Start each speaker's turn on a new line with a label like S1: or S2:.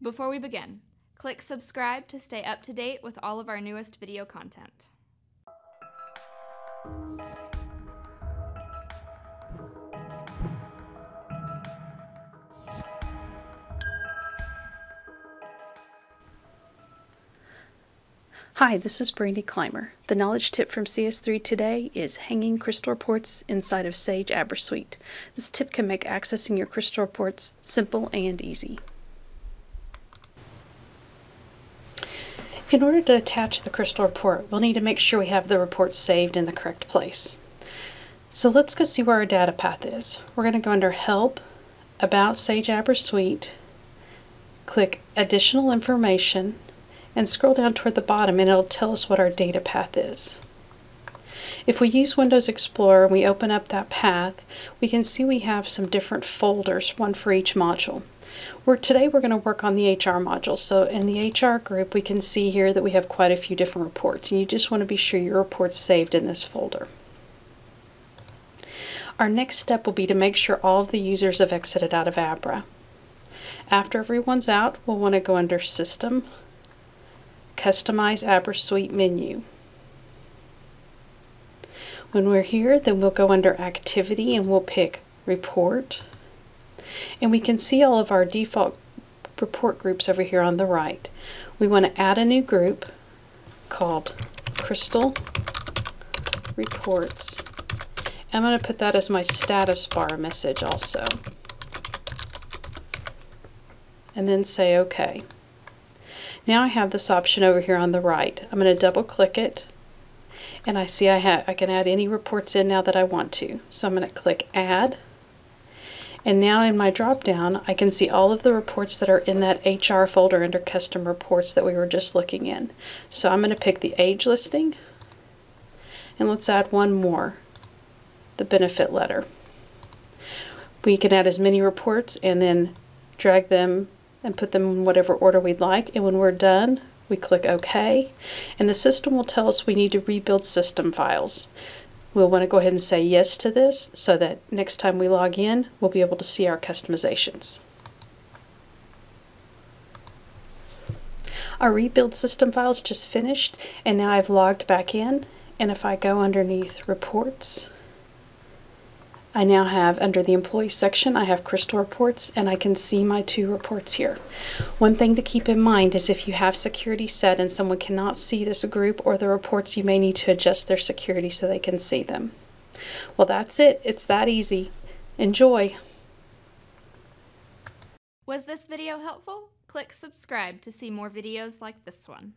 S1: Before we begin, click subscribe to stay up to date with all of our newest video content.
S2: Hi, this is Brandy Clymer. The knowledge tip from CS3 today is hanging crystal reports inside of Sage Abra Suite. This tip can make accessing your crystal reports simple and easy. In order to attach the crystal report, we'll need to make sure we have the report saved in the correct place. So let's go see where our data path is. We're going to go under Help, About Sage Abra Suite, click Additional Information, and scroll down toward the bottom and it'll tell us what our data path is. If we use Windows Explorer and we open up that path, we can see we have some different folders, one for each module. Today we're going to work on the HR module. So in the HR group we can see here that we have quite a few different reports, and you just want to be sure your report's saved in this folder. Our next step will be to make sure all of the users have exited out of Abra. After everyone's out, we'll want to go under System, Customize Abra Suite menu. When we're here, then we'll go under Activity and we'll pick Report. And we can see all of our default report groups over here on the right. We want to add a new group called Crystal Reports. I'm going to put that as my status bar message also. And then say OK. Now I have this option over here on the right. I'm going to double click it and I see I can add any reports in now that I want to. So I'm going to click Add, and now in my drop down I can see all of the reports that are in that HR folder under Custom Reports that we were just looking in. So I'm going to pick the age listing, and let's add one more, the benefit letter. We can add as many reports and then drag them and put them in whatever order we'd like, and when we're done we click OK, and the system will tell us we need to rebuild system files. We'll want to go ahead and say yes to this so that next time we log in we'll be able to see our customizations. Our rebuild system files just finished, and now I've logged back in, and if I go underneath Reports, I now have, under the Employee section, I have Crystal Reports, and I can see my two reports here. One thing to keep in mind is if you have security set and someone cannot see this group or the reports, you may need to adjust their security so they can see them. Well, that's it. It's that easy. Enjoy!
S1: Was this video helpful? Click subscribe to see more videos like this one.